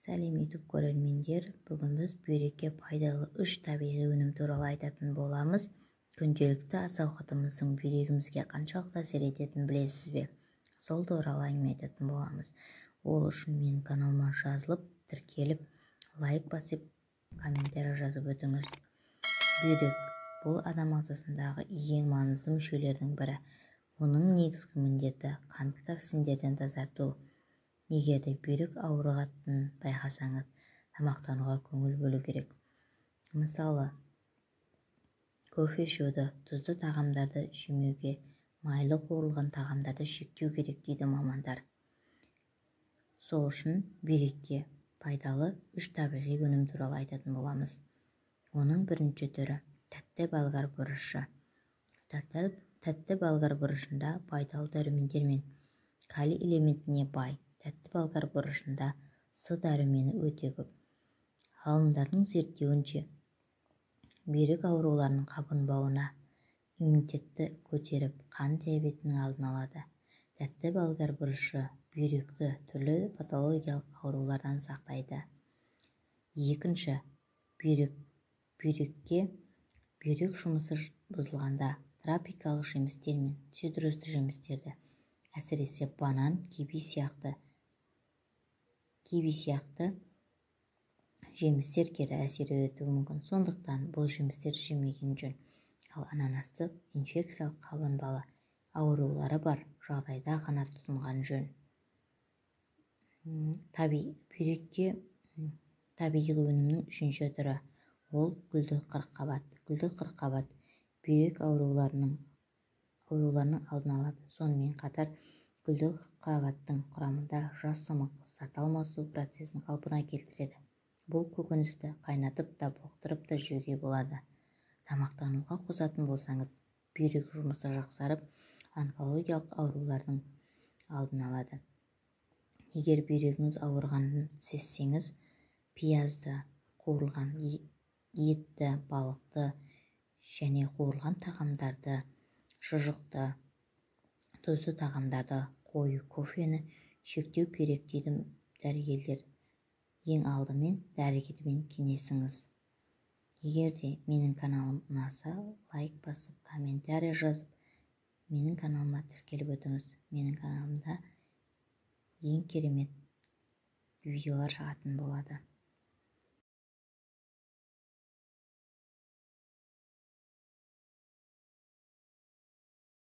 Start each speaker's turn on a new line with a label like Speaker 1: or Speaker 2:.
Speaker 1: Сәлем YouTube көрермендер, бүгін біз бүйрекке пайдалы 3 табиғи өнім туралы айтатын боламыз. Күнделікті ас-ауқатымыздың бүйрегімізге қаншалықты әсер ететінін білесіз бе? Сол туралы әңгіме айтатын боламыз. Ол үшін менің каналыма жазылып, тіркеліп, лайк басып, комментарий жазып өтіңіз. Бүйрек бұл адам ағзасындағы ең маңызды мүшелердің бірі. Оның негізгі міндеті қанды токсиндерден тазарту. Егерде бүйрек ауырғанын байқасаңыз, тамақтануға көңіл бөлу керек. Мысалы, кофе ішуді, тұзды тағамдарды жемеуге, майлы қуырылған тағамдарды шектеу керек дейді мамандар. Сол үшін бүйрекке пайдалы 3 табиғи өнім туралы айтатын боламыз. Оның бірінші түрі тәтті болгар бұрышы. Тәтті болгар бұрышында пайдалы дәрумендер мен калий элементіне бай. Тәтті болгар бұрышында С дәрумені өте көп. Ғалымдардың зерттеуінше, бүйрек ауруларының қабынбауына, иммунитетті көтеріп, қан диабетінің алдын алады. Тәтті болгар бұрышы бүйректі түрлі патологиялық аурулардан сақтайды. Екінші, бүйрек жұмысы бұзылғанда тропикалық жемістер мен цитрусты жемістерді, әсіресе банан, киви сияқты жемістер кері әсер етуі мүмкін. Сондықтан бұл жемістерді жемеген жөн. Ал ананасты инфекциялық қабынбалы аурулары бар жағдайда ғана тұтынған жөн. Бүйрекке табиғи өнімнің үшінші түрі ол гүлді қырыққабат. Гүлді қырыққабат бүйрек ауруларының алдын алады. Сонымен қатар гүлді қырыққабаттың құрамында жас сымық зат алмасу процесін қалпына келтіреді. Бұл көкөністі қайнатып та боқтырып та жеуге болады. Тамақтануға қосатын болсаңыз, бүйрек жұмысы жақсарып, онкологиялық аурулардың алдын алады. Егер бүйрегіңіз ауырғанын сезсеңіз, пиязды, қуырылған етті, балықты және қуырылған тағамдарды, шұжықты, тұзды тағамдарды, қою кофені шектеу керек дейді дәрігерлер. Ең алдымен дәрігермен кеңесіңіз. Егер де менің каналым ұнаса, лайк басып, комментарий жазып, менің каналыма тіркеліп өтіңіз. Менің каналымда ең керемет видеолар шығатын болады.